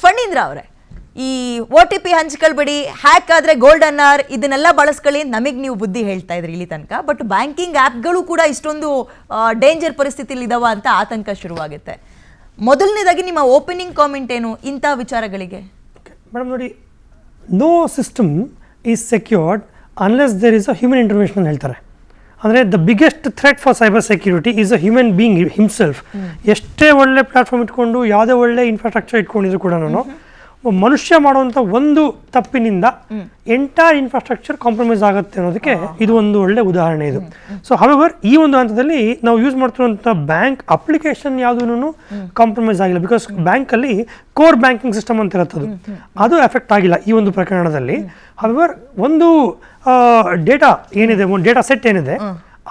ಫಣೀಂದ್ರ ಅವರೇ, ಈ OTP ಹಂಚ್ಕೊಳ್ಬೇಡಿ, hack ಆದರೆ ಗೋಲ್ಡನ್ ಅವರ್ ಇದನ್ನೆಲ್ಲ ಬಳಸ್ಕೊಳ್ಳಿ ನಮಗೆ ನೀವು ಬುದ್ಧಿ ಹೇಳ್ತಾ ಇದ್ರಿ ಇಲ್ಲಿ ತನಕ. ಬಟ್ ಬ್ಯಾಂಕಿಂಗ್ ಆ್ಯಪ್ಗಳು ಕೂಡ ಇಷ್ಟೊಂದು ಡೇಂಜರ್ ಪರಿಸ್ಥಿತಿಲಿ ಇದಾವ ಅಂತ ಆತಂಕ ಶುರುವಾಗುತ್ತೆ. ಮೊದಲನೇದಾಗಿ ನಿಮ್ಮ ಓಪನಿಂಗ್ ಕಾಮೆಂಟ್ ಏನು ಇಂಥ ವಿಚಾರಗಳಿಗೆ? ಮೇಡಮ್ ನೋಡಿ, no system is secured unless there is a human intervention ಅಂತ ಹೇಳ್ತಾರೆ. ಅಂದರೆ the biggest threat for cyber security is a human being himself. ಎಷ್ಟೇ ಒಳ್ಳೆ ಪ್ಲಾಟ್ಫಾರ್ಮ್ ಇಟ್ಕೊಂಡು ಯಾವುದೇ ಒಳ್ಳೆ ಇನ್ಫ್ರಾಸ್ಟ್ರಕ್ಚರ್ ಇಟ್ಕೊಂಡಿದ್ರು ಕೂಡ ಮನುಷ್ಯ ಮಾಡುವಂಥ ಒಂದು ತಪ್ಪಿನಿಂದ ಎಂಟೈರ್ ಇನ್ಫ್ರಾಸ್ಟ್ರಕ್ಚರ್ ಕಾಂಪ್ರಮೈಸ್ ಆಗುತ್ತೆ ಅನ್ನೋದಕ್ಕೆ ಇದು ಒಂದು ಒಳ್ಳೆ ಉದಾಹರಣೆ ಇದು. ಸೊ ಹವೆವರ್ ಈ ಒಂದು ಹಂತದಲ್ಲಿ ನಾವು ಯೂಸ್ ಮಾಡ್ತಿರುವಂಥ ಬ್ಯಾಂಕ್ ಅಪ್ಲಿಕೇಶನ್ ಯಾವುದೂ ಕಾಂಪ್ರಮೈಸ್ ಆಗಿಲ್ಲ. ಬಿಕಾಸ್ ಬ್ಯಾಂಕಲ್ಲಿ ಕೋರ್ ಬ್ಯಾಂಕಿಂಗ್ ಸಿಸ್ಟಮ್ ಅಂತ ಇರುತ್ತದು, ಅದು ಎಫೆಕ್ಟ್ ಆಗಿಲ್ಲ ಈ ಒಂದು ಪ್ರಕರಣದಲ್ಲಿ. ಹವೆವರ್ ಒಂದು ಡೇಟಾ ಏನಿದೆ, ಒಂದು ಡೇಟಾ ಸೆಟ್ ಏನಿದೆ,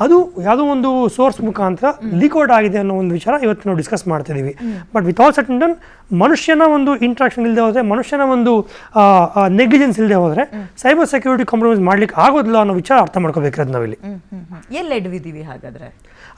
ಅದು ಯಾವುದೋ ಒಂದು ಸೋರ್ಸ್ ಮುಖಾಂತರ ಲೀಕ್ಔಟ್ ಆಗಿದೆ ಅನ್ನೋ ಒಂದು ವಿಚಾರ ಇವತ್ತು ನಾವು ಡಿಸ್ಕಸ್ ಮಾಡ್ತಿದ್ದೀವಿ. But with all set and done, ಮನುಷ್ಯನ ಒಂದು ಇಂಟ್ರಾಕ್ಷನ್ ಇಲ್ಲದೆ ಹೋದರೆ, ಮನುಷ್ಯನ ಒಂದು ನೆಗ್ಲಿಜೆನ್ಸ್ ಇಲ್ಲದೆ ಹೋದರೆ ಸೈಬರ್ ಸೆಕ್ಯೂರಿಟಿ ಕಾಂಪ್ರಮೈಸ್ ಮಾಡ್ಲಿಕ್ಕೆ ಆಗೋದಿಲ್ಲ ಅನ್ನೋ ವಿಚಾರ ಅರ್ಥ ಮಾಡ್ಕೋಬೇಕಿರೋದು ನಾವಿಲ್ಲಿ. ಎಲ್ಲಿ ಎಡವಿದ್ದೀವಿ ಹಾಗಾದರೆ?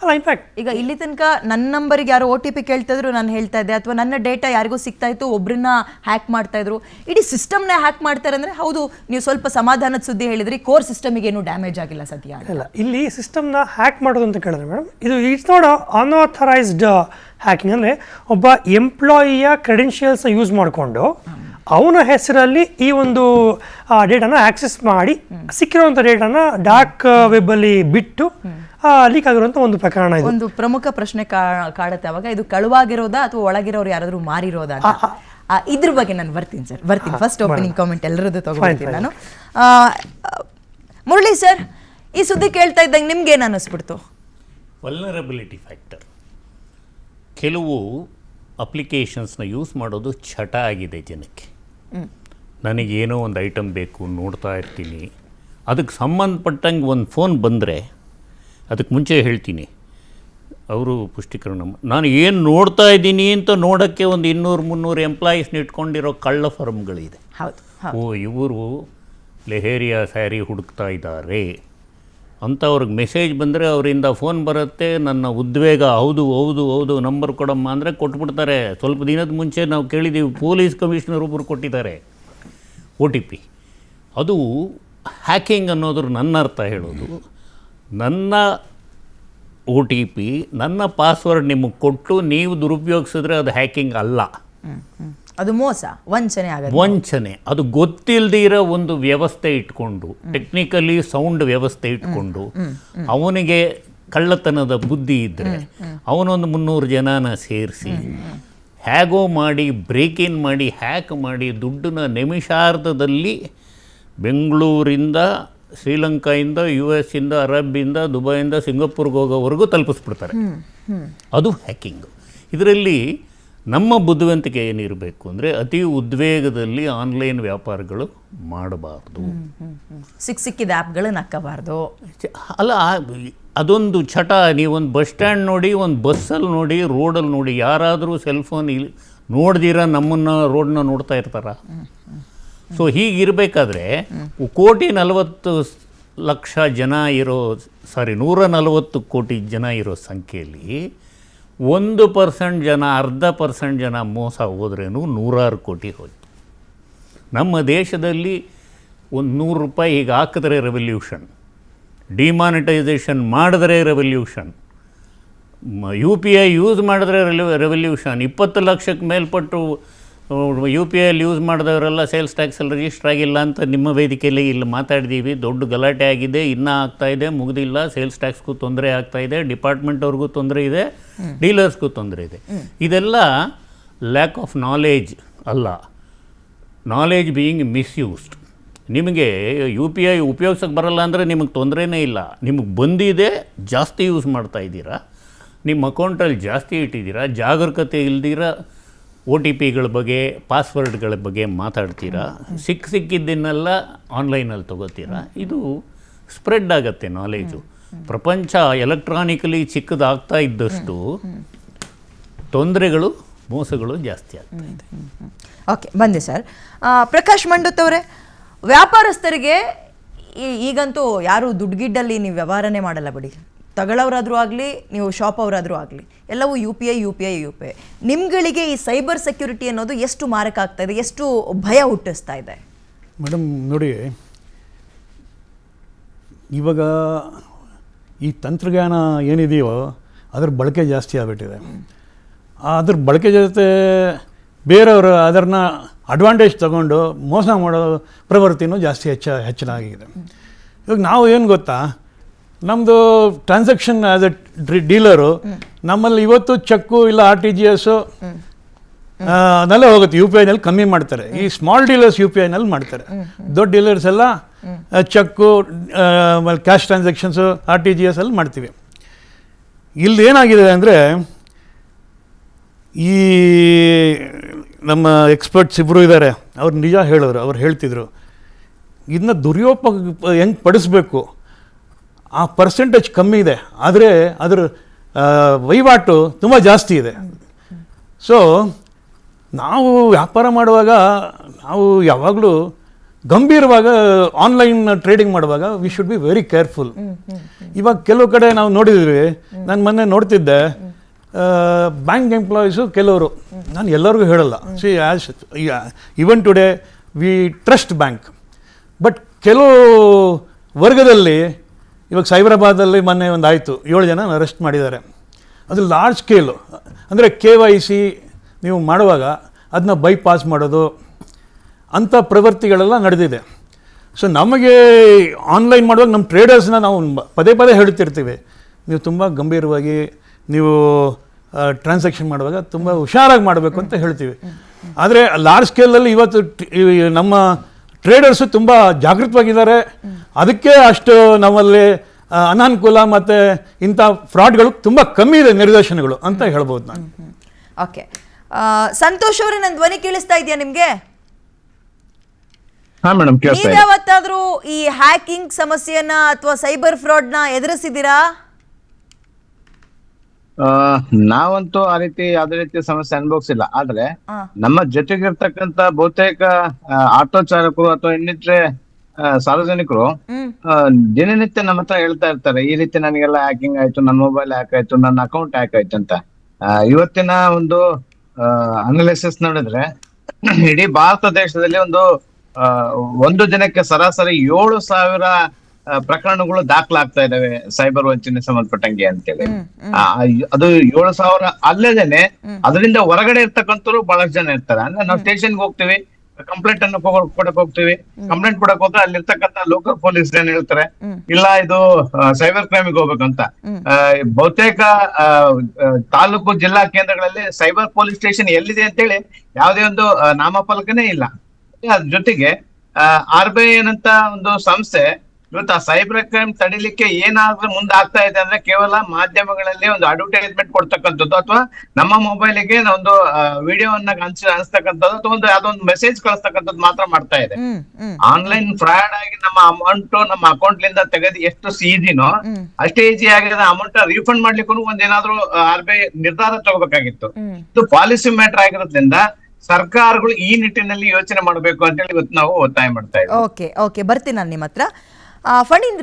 ಅಲ್ಲ, ಇನ್ಫ್ಯಾಕ್ಟ್ ಈಗ ಇಲ್ಲಿ ತನಕ ನನ್ನ ನಂಬರ್ಗೆ ಯಾರೋ OTP ಕೇಳ್ತಿದ್ರು, ನಾನು ಹೇಳ್ತಾ ಇದ್ದೆ, ಅಥವಾ ನನ್ನ ಡೇಟಾ ಯಾರಿಗೂ ಸಿಗ್ತಾ ಇತ್ತು, ಒಬ್ಬರನ್ನ ಹ್ಯಾಕ್ ಮಾಡ್ತಾ ಇದ್ರು, ಇಡೀ ಸಿಸ್ಟಮ್ನ ಹ್ಯಾಕ್ ಮಾಡ್ತಾರೆ ಅಂದರೆ ಹೌದು, ನೀವು ಸ್ವಲ್ಪ ಸಮಾಧಾನದ ಸುದ್ದಿ ಹೇಳಿದ್ರಿ, ಕೋರ್ ಸಿಸ್ಟಮಿಗೆ ಏನು ಡ್ಯಾಮೇಜ್ ಆಗಿಲ್ಲ ಸದ್ಯ. ಇಲ್ಲ, ಇಲ್ಲಿ ಸಿಸ್ಟಮ್ನ ಹ್ಯಾಕ್ ಮಾಡೋದು ಅಂತ ಕೇಳಿದ್ರೆ ಮೇಡಮ್, ಇದು ಇಟ್ಸ್ ನಾಟ್ ಅನ್ಆಥರೈಸ್ಡ್ ಹ್ಯಾಕಿಂಗ್. ಅಂದರೆ ಒಬ್ಬ ಎಂಪ್ಲಾಯಿಯ ಕ್ರೆಡೆನ್ಷಿಯಲ್ಸ್ನ ಯೂಸ್ ಮಾಡಿಕೊಂಡು ಅವನ ಹೆಸರಲ್ಲಿ ಈ ಒಂದು ಡೇಟಾನ ಆಕ್ಸೆಸ್ ಮಾಡಿ ಸಿಕ್ಕಿರುವಂಥ ಡೇಟಾನ ಡಾರ್ಕ್ ವೆಬ್ಬಲ್ಲಿ ಬಿಟ್ಟು ಲೀಕ್ ಆಗಿರುವಂಥ ಒಂದು ಪ್ರಕರಣ ಇದು. ಒಂದು ಪ್ರಮುಖ ಪ್ರಶ್ನೆ ಕಾಡುತ್ತೆ ಅವಾಗ, ಇದು ಕಳುವಾಗಿರೋದಾ ಅಥವಾ ಒಳಗಿರೋರು ಯಾರಾದರೂ ಮಾರಿರೋದಾ? ಇದ್ರ ಬಗ್ಗೆ ನಾನು ಬರ್ತೀನಿ ಸರ್, ಬರ್ತೀನಿ. ಫಸ್ಟ್ ಓಪನಿಂಗ್ ಕಾಮೆಂಟ್ ಎಲ್ಲರದ್ದು ತಗೊಳ್ತೀನಿ ನಾನು. ಮುರಳಿ ಸರ್, ಈ ಸುದ್ದಿ ಕೇಳ್ತಾ ಇದ್ದಂಗೆ ನಿಮ್ಗೆ ಏನು ಅನ್ನಿಸ್ಬಿಡ್ತು? Vulnerability factor. ಕೆಲವು ಅಪ್ಲಿಕೇಶನ್ಸ್ನ ಯೂಸ್ ಮಾಡೋದು ಚಟ ಆಗಿದೆ ಜನಕ್ಕೆ. ನನಗೇನೋ ಒಂದು ಐಟಮ್ ಬೇಕು, ನೋಡ್ತಾ ಇರ್ತೀನಿ, ಅದಕ್ಕೆ ಸಂಬಂಧಪಟ್ಟಂಗೆ ಒಂದು ಫೋನ್ ಬಂದರೆ ಅದಕ್ಕೆ ಮುಂಚೆ ಹೇಳ್ತೀನಿ, ಅವರು ಪುಷ್ಟೀಕರಣ, ನಾನು ಏನು ನೋಡ್ತಾ ಇದ್ದೀನಿ ಅಂತ ನೋಡೋಕ್ಕೆ ಒಂದು 200-300 ಎಂಪ್ಲಾಯೀಸ್ನ ಇಟ್ಕೊಂಡಿರೋ ಕಳ್ಳ ಫರ್ಮ್ಗಳಿದೆ. ಓ, ಇವರು ಲೆಹೇರಿಯಾ ಸ್ಯಾರಿ ಹುಡುಕ್ತಾ ಇದ್ದಾರೆ ಅಂತ ಅವ್ರಿಗೆ ಮೆಸೇಜ್ ಬಂದರೆ ಅವರಿಂದ ಫೋನ್ ಬರುತ್ತೆ. ನನ್ನ ಉದ್ವೇಗ, ಹೌದು ಹೌದು ಹೌದು ನಂಬರ್ ಕೊಡಮ್ಮ ಅಂದರೆ ಕೊಟ್ಬಿಡ್ತಾರೆ. ಸ್ವಲ್ಪ ದಿನದ ಮುಂಚೆ ನಾವು ಕೇಳಿದ್ದೀವಿ, ಪೊಲೀಸ್ ಕಮಿಷನರ್ ಒಬ್ಬರು ಕೊಟ್ಟಿದ್ದಾರೆ OTP. ಅದು ಹ್ಯಾಕಿಂಗ್ ಅನ್ನೋದ್ರ ನನ್ನ ಅರ್ಥ ಹೇಳೋದು, ನನ್ನ OTP, ನನ್ನ ಪಾಸ್ವರ್ಡ್ ನಿಮಗೆ ಕೊಟ್ಟು ನೀವು ದುರುಪಯೋಗಿಸಿದ್ರೆ ಅದು ಹ್ಯಾಕಿಂಗ್ ಅಲ್ಲ, ಅದು ಮೋಸ, ವಂಚನೆ ಆಗುತ್ತೆ. ವಂಚನೆ. ಅದು ಗೊತ್ತಿಲ್ಲದೆ ಇರೋ ಒಂದು ವ್ಯವಸ್ಥೆ ಇಟ್ಕೊಂಡು, ಟೆಕ್ನಿಕಲಿ ಸೌಂಡ್ ವ್ಯವಸ್ಥೆ ಇಟ್ಕೊಂಡು, ಅವನಿಗೆ ಕಳ್ಳತನದ ಬುದ್ಧಿ ಇದ್ದರೆ ಅವನೊಂದು 300 ಜನನ ಸೇರಿಸಿ ಹೇಗೋ ಮಾಡಿ ಬ್ರೇಕ್ ಇನ್ ಮಾಡಿ ಹ್ಯಾಕ್ ಮಾಡಿ ದುಡ್ಡನ್ನ ನಿಮಿಷಾರ್ಧದಲ್ಲಿ ಬೆಂಗಳೂರಿಂದ, ಶ್ರೀಲಂಕಾಯಿಂದ, US ಇಂದ, ಅರಬ್ಬಿಂದ, ದುಬೈಯಿಂದ, ಸಿಂಗಾಪುರ್ಗೆ ಹೋಗೋವರೆಗೂ ತಲುಪಿಸ್ಬಿಡ್ತಾರೆ. ಅದು ಹ್ಯಾಕಿಂಗು. ಇದರಲ್ಲಿ ನಮ್ಮ ಬುದ್ಧಿವಂತಿಕೆ ಏನಿರಬೇಕು ಅಂದರೆ, ಅತಿ ಉದ್ವೇಗದಲ್ಲಿ ಆನ್ಲೈನ್ ವ್ಯಾಪಾರಗಳು ಮಾಡಬಾರ್ದು, ಸಿಕ್ಕಿದ ಆ್ಯಪ್ಗಳನ್ನ ಹಾಕಬಾರ್ದು. ಅಲ್ಲ, ಅದೊಂದು ಚಟ. ನೀವೊಂದು ಬಸ್ ಸ್ಟ್ಯಾಂಡ್ ನೋಡಿ, ಒಂದು ಬಸ್ಸಲ್ಲಿ ನೋಡಿ, ರೋಡಲ್ಲಿ ನೋಡಿ, ಯಾರಾದರೂ ಸೆಲ್ಫೋನ್ ನೋಡ್ದಿರ ನಮ್ಮನ್ನು ರೋಡನ್ನ ನೋಡ್ತಾ ಇರ್ತಾರ? ಸೊ ಹೀಗಿರಬೇಕಾದ್ರೆ 140 ಜನ ಇರೋ, 140 ಕೋಟಿ ಜನ ಇರೋ ಸಂಖ್ಯೆಯಲ್ಲಿ 1% ಜನ, 0.5% ಜನ ಮೋಸ ಹೋದ್ರೇನು 100 ಕೋಟಿ ಹೋಯ್ತು. ನಮ್ಮ ದೇಶದಲ್ಲಿ ಒಂದು ₹100 ಹೀಗೆ ಹಾಕಿದ್ರೆ ರೆವಲ್ಯೂಷನ್, ಡಿಮಾನಿಟೈಸೇಷನ್ ಮಾಡಿದ್ರೆ ರೆವಲ್ಯೂಷನ್, UPI ಯೂಸ್ ಮಾಡಿದ್ರೆ ರೆವಲ್ಯೂಷನ್. 20 ಲಕ್ಷಕ್ಕೆ ಮೇಲ್ಪಟ್ಟು UPIಯಲ್ಲಿ ಯೂಸ್ ಮಾಡಿದವರೆಲ್ಲ ಸೇಲ್ಸ್ ಟ್ಯಾಕ್ಸಲ್ಲಿ ರಿಜಿಸ್ಟರ್ ಆಗಿಲ್ಲ ಅಂತ ನಿಮ್ಮ ವೇದಿಕೆಯಲ್ಲಿ ಇಲ್ಲಿ ಮಾತಾಡಿದ್ದೀವಿ. ದೊಡ್ಡ ಗಲಾಟೆ ಆಗಿದೆ, ಇನ್ನೂ ಆಗ್ತಾಯಿದೆ, ಮುಗಿದಿಲ್ಲ. ಸೇಲ್ಸ್ ಟ್ಯಾಕ್ಸ್ಗೂ ತೊಂದರೆ ಆಗ್ತಾಯಿದೆ, ಡಿಪಾರ್ಟ್ಮೆಂಟವ್ರಿಗೂ ತೊಂದರೆ ಇದೆ, ಡೀಲರ್ಸ್ಗೂ ತೊಂದರೆ ಇದೆ. ಇದೆಲ್ಲ ಲ್ಯಾಕ್ ಆಫ್ ನಾಲೇಜ್ ಅಲ್ಲ, ನಾಲೇಜ್ ಬೀಯಿಂಗ್ ಮಿಸ್ಯೂಸ್ಡ್. ನಿಮಗೆ UPI ಉಪಯೋಗಿಸೋಕ್ಕೆ ಬರಲ್ಲ ಅಂದರೆ ನಿಮಗೆ ತೊಂದರೆನೇ ಇಲ್ಲ. ನಿಮಗೆ ಬಂದಿದೆ, ಜಾಸ್ತಿ ಯೂಸ್ ಮಾಡ್ತಾ ಇದ್ದೀರಾ, ನಿಮ್ಮ ಅಕೌಂಟಲ್ಲಿ ಜಾಸ್ತಿ ಇಟ್ಟಿದ್ದೀರಾ, ಜಾಗರೂಕತೆ ಇಲ್ದಿರ OTPಗಳ ಬಗ್ಗೆ, ಪಾಸ್ವರ್ಡ್ಗಳ ಬಗ್ಗೆ ಮಾತಾಡ್ತೀರಾ, ಸಿಕ್ಕಿದ್ದನ್ನೆಲ್ಲ ಆನ್ಲೈನಲ್ಲಿ ತೊಗೋತೀರಾ. ಇದು ಸ್ಪ್ರೆಡ್ ಆಗುತ್ತೆ ನಾಲೇಜು. ಪ್ರಪಂಚ ಎಲೆಕ್ಟ್ರಾನಿಕಲಿ ಚಿಕ್ಕದಾಗ್ತಾ ಇದ್ದಷ್ಟು ತೊಂದರೆಗಳು, ಮೋಸಗಳು ಜಾಸ್ತಿ ಆಗ್ತಾ ಇದೆ. ಓಕೆ, ಬಂದೆ ಸರ್. ಪ್ರಕಾಶ್ ಮಂಡುತ್ ಅವರೇ, ವ್ಯಾಪಾರಸ್ಥರಿಗೆ ಈಗಂತೂ ಯಾರು ದುಡ್ಡುಗಿಡ್ಡಲ್ಲಿ ನೀವು ವ್ಯವಹಾರನೇ ಮಾಡಲ್ಲ ಬಿಡಿ, ತಗೊಳ್ಳೋರಾದ್ರೂ ಆಗಲಿ, ನೀವು ಶಾಪ್ ಅವರಾದ್ರೂ ಆಗಲಿ, ಎಲ್ಲವೂ ಯು ಪಿ ಐ. ನಿಮ್ಗಳಿಗೆ ಈ ಸೈಬರ್ ಸೆಕ್ಯೂರಿಟಿ ಅನ್ನೋದು ಎಷ್ಟು ಮಾರಕ ಆಗ್ತಾ ಇದೆ, ಎಷ್ಟು ಭಯ ಹುಟ್ಟಿಸ್ತಾ ಇದೆ? ಮೇಡಮ್ ನೋಡಿ, ಇವಾಗ ಈ ತಂತ್ರಜ್ಞಾನ ಏನಿದೆಯೋ ಅದ್ರ ಬಳಕೆ ಜಾಸ್ತಿ ಆಗಿಬಿಟ್ಟಿದೆ. ಅದ್ರ ಬಳಕೆ ಜೊತೆ ಬೇರೆಯವರು ಅದನ್ನು ಅಡ್ವಾಂಟೇಜ್ ತಗೊಂಡು ಮೋಸ ಮಾಡೋ ಪ್ರವೃತ್ತಿನೂ ಜಾಸ್ತಿ ಹೆಚ್ಚಾಗಿದೆ. ಇವಾಗ ನಾವು ಏನು ಗೊತ್ತಾ, ನಮ್ಮದು ಟ್ರಾನ್ಸಾಕ್ಷನ್ ಆ್ಯಸ್ ಎ ಡೀಲರು ನಮ್ಮಲ್ಲಿ ಇವತ್ತು ಚೆಕ್ಕು ಇಲ್ಲ RTGS ಅದೆಲ್ಲ ಹೋಗುತ್ತೆ. ಯು ಪಿ ಐನಲ್ಲಿ ಕಮ್ಮಿ ಮಾಡ್ತಾರೆ. ಈ ಸ್ಮಾಲ್ ಡೀಲರ್ಸ್ ಯು ಪಿ ಐನಲ್ಲಿ ಮಾಡ್ತಾರೆ. ದೊಡ್ಡ ಡೀಲರ್ಸ್ ಎಲ್ಲ ಚೆಕ್ಕು ಆಮೇಲೆ ಕ್ಯಾಶ್ ಟ್ರಾನ್ಸಾಕ್ಷನ್ಸು RTGS ಅಲ್ಲಿ ಮಾಡ್ತೀವಿ. ಇಲ್ಲಿ ಏನಾಗಿದೆ ಅಂದರೆ, ಈ ನಮ್ಮ ಎಕ್ಸ್ಪರ್ಟ್ಸ್ ಇಬ್ಬರು ಇದ್ದಾರೆ, ಅವ್ರು ನಿಜ ಹೇಳಿದ್ರು. ಅವ್ರು ಹೇಳ್ತಿದ್ರು ಇದನ್ನ ದುರ್ಯೋಪಯೋಗ ಹೆಂಗೆ ಪಡಿಸ್ಬೇಕು, ಆ ಪರ್ಸೆಂಟೇಜ್ ಕಮ್ಮಿ ಇದೆ, ಆದರೆ ಅದರ ವಹಿವಾಟು ತುಂಬ ಜಾಸ್ತಿ ಇದೆ. ಸೊ ನಾವು ವ್ಯಾಪಾರ ಮಾಡುವಾಗ ನಾವು ಯಾವಾಗಲೂ ಗಂಭೀರವಾಗ ಆನ್ಲೈನ್ ಟ್ರೇಡಿಂಗ್ ಮಾಡುವಾಗ we should be very careful. ಇವಾಗ ಕೆಲವು ಕಡೆ ನಾವು ನೋಡಿದ್ವಿ, ನಾನು ಮೊನ್ನೆ ನೋಡ್ತಿದ್ದೆ, ಬ್ಯಾಂಕ್ ಎಂಪ್ಲಾಯೀಸು ಕೆಲವರು, ನಾನು ಎಲ್ಲರಿಗೂ ಹೇಳಲ್ಲ, C as even today we trust bank, but ಕೆಲವು ವರ್ಗದಲ್ಲಿ ಇವಾಗ ಸೈಬರಾಬಾದಲ್ಲಿ ಮೊನ್ನೆ ಒಂದು ಆಯಿತು, 7 ಜನ ಅರೆಸ್ಟ್ ಮಾಡಿದ್ದಾರೆ. ಅದು ಲಾರ್ಜ್ ಸ್ಕೇಲು, ಅಂದರೆ KYC ನೀವು ಮಾಡುವಾಗ ಅದನ್ನ ಬೈಪಾಸ್ ಮಾಡೋದು ಅಂಥ ಪ್ರವೃತ್ತಿಗಳೆಲ್ಲ ನಡೆದಿದೆ. ಸೊ ನಮಗೆ ಆನ್ಲೈನ್ ಮಾಡುವಾಗ ನಮ್ಮ ಟ್ರೇಡರ್ಸ್ನ ನಾವು ಪದೇ ಪದೇ ಹೇಳ್ತಿರ್ತೀವಿ, ನೀವು ತುಂಬ ಗಂಭೀರವಾಗಿ ನೀವು ಟ್ರಾನ್ಸಾಕ್ಷನ್ ಮಾಡುವಾಗ ತುಂಬ ಹುಷಾರಾಗಿ ಮಾಡಬೇಕು ಅಂತ ಹೇಳ್ತೀವಿ. ಆದರೆ ಲಾರ್ಜ್ ಸ್ಕೇಲಲ್ಲಿ ಇವತ್ತು ನಮ್ಮ ಟ್ರೇಡರ್ಸು ತುಂಬ ಜಾಗೃತವಾಗಿದ್ದಾರೆ. ಅದಕ್ಕೆ ಅಷ್ಟು ನಮ್ಮಲ್ಲಿ ಅನಾನುಕೂಲ ಮತ್ತು ಇಂಥ ಫ್ರಾಡ್ಗಳು ತುಂಬ ಕಮ್ಮಿ ಇದೆ, ನಿರ್ದೇಶನಗಳು ಅಂತ ಹೇಳ್ಬೋದು ನಾನು. ಓಕೆ, ಸಂತೋಷ್ ಅವರೇ, ನನ್ನ ಧ್ವನಿ ಕೇಳಿಸ್ತಾ ಇದೆಯಾ ನಿಮಗೆ? ಹಾ ಮೇಡಮ್, ಕೇಳ್ತಾ ಇದೆ. ಯಾವತ್ತಾದ್ರೂ ಈ ಹ್ಯಾಕಿಂಗ್ ಸಮಸ್ಯೆಯನ್ನ ಅಥವಾ ಸೈಬರ್ ಫ್ರಾಡ್ ನ ಎದುರಿಸಿದ್ದೀರಾ? ನಾವಂತೂ ಆ ರೀತಿ ಯಾವುದೇ ರೀತಿಯ ಸಮಸ್ಯೆ ಅನುಭವಿಸಿಲ್ಲ. ಆದ್ರೆ ನಮ್ಮ ಜೊತೆಗಿರ್ತಕ್ಕಂತ ಬಹುತೇಕ ಆಟೋ ಚಾಲಕರು ಅಥವಾ ಇನ್ನಿತರೆ ಸಾರ್ವಜನಿಕರು ದಿನನಿತ್ಯ ನಮ್ಮ ಹತ್ರ ಹೇಳ್ತಾ ಇರ್ತಾರೆ, ಈ ರೀತಿ ನನಗೆಲ್ಲ ಹ್ಯಾಕಿಂಗ್ ಆಯ್ತು, ನನ್ನ ಮೊಬೈಲ್ ಹ್ಯಾಕ್ ಆಯ್ತು, ನನ್ನ ಅಕೌಂಟ್ ಹ್ಯಾಕ್ ಆಯ್ತು ಅಂತ. ಇವತ್ತಿನ ಒಂದು ಅನಾಲಿಸಿಸ್ ನೋಡಿದ್ರೆ ಇಡೀ ಭಾರತ ದೇಶದಲ್ಲಿ ಒಂದು ದಿನಕ್ಕೆ ಸರಾಸರಿ 7,000 ಪ್ರಕರಣಗಳು ದಾಖಲಾಗ್ತಾ ಇದಾವೆ ಸೈಬರ್ ವಂಚನೆ ಸಂಬಂಧಪಟ್ಟಂಗೆ ಅಂತೇಳಿ. ಅದು 7,000 ಅಲ್ಲದೇನೆ ಅದರಿಂದ ಹೊರಗಡೆ ಇರ್ತಕ್ಕಂಥವ್ರು ಬಹಳಷ್ಟು ಜನ ಇರ್ತಾರೆ. ಅಂದ್ರೆ ನಾವು ಸ್ಟೇಷನ್ಗೆ ಹೋಗ್ತೀವಿ, ಕಂಪ್ಲೇಂಟ್ ಅನ್ನು ಕೊಡಕ್ ಹೋಗ್ತೀವಿ. ಕಂಪ್ಲೇಂಟ್ ಕೊಡಕ್ ಹೋದ್ರೆ ಅಲ್ಲಿರ್ತಕ್ಕಂಥ ಲೋಕಲ್ ಪೊಲೀಸ್ ಏನ್ ಹೇಳ್ತಾರೆ, ಇಲ್ಲ ಇದು ಸೈಬರ್ ಕ್ರೈಮಿಗೆ ಹೋಗ್ಬೇಕಂತ. ಬಹುತೇಕ ತಾಲೂಕು ಜಿಲ್ಲಾ ಕೇಂದ್ರಗಳಲ್ಲಿ ಸೈಬರ್ ಪೊಲೀಸ್ ಸ್ಟೇಷನ್ ಎಲ್ಲಿದೆ ಅಂತೇಳಿ ಯಾವುದೇ ಒಂದು ನಾಮಫಲಕನೇ ಇಲ್ಲ. ಅದ್ರ ಜೊತೆಗೆ RBI ಏನಂತ ಒಂದು ಸಂಸ್ಥೆ ಇವತ್ತು ಆ ಸೈಬರ್ ಕ್ರೈಮ್ ತಡಿಲಿಕ್ಕೆ ಏನಾದ್ರೂ ಮುಂದೆ ಆಗ್ತಾ ಇದೆ ಅಂದ್ರೆ ಕೇವಲ ಮಾಧ್ಯಮಗಳಲ್ಲಿ ಒಂದು ಅಡ್ವರ್ಟೈಸ್ಮೆಂಟ್ ಕೊಡ್ತಕ್ಕಂಥದ್ದು, ಅಥವಾ ನಮ್ಮ ಮೊಬೈಲಿಗೆ ಒಂದು ವಿಡಿಯೋವನ್ನ ಅನ್ಸ್ತಕ್ಕಂಥದ್ದು, ಅಥವಾ ಒಂದು ಯಾವ್ದೊಂದು ಮೆಸೇಜ್ ಕಳಿಸ್ತಕ್ಕಂಥದ್ದು ಮಾತ್ರ ಮಾಡ್ತಾ ಇದೆ. ಆನ್ಲೈನ್ ಫ್ರಾಡ್ ಆಗಿ ನಮ್ಮ ಅಮೌಂಟ್ ನಮ್ಮ ಅಕೌಂಟ್ ಲಿಂದ ತೆಗೆದು ಎಷ್ಟು ಈಜಿನೋ ಅಷ್ಟೇ ಈಜಿ ಆಗಿದೆ ಅಮೌಂಟ್ ರೀಫಂಡ್ ಮಾಡ್ಲಿಕ್ಕೂ ಒಂದೇನಾದ್ರೂ RBI ನಿರ್ಧಾರ ತಗೋಬೇಕಾಗಿತ್ತು. ಇದು ಪಾಲಿಸಿ ಮ್ಯಾಟರ್ ಆಗಿರೋದ್ರಿಂದ ಸರ್ಕಾರಗಳು ಈ ನಿಟ್ಟಿನಲ್ಲಿ ಯೋಚನೆ ಮಾಡಬೇಕು ಅಂತ ಹೇಳಿ ಇವತ್ತು ನಾವು ಒತ್ತಾಯ ಮಾಡ್ತಾ ಇದ್ದೀವಿ. ಓಕೆ, ಬರ್ತೀನಿ ನಾನು ನಿಮ್ಮ ಹತ್ರ. ಫಣೀಂದ್ರ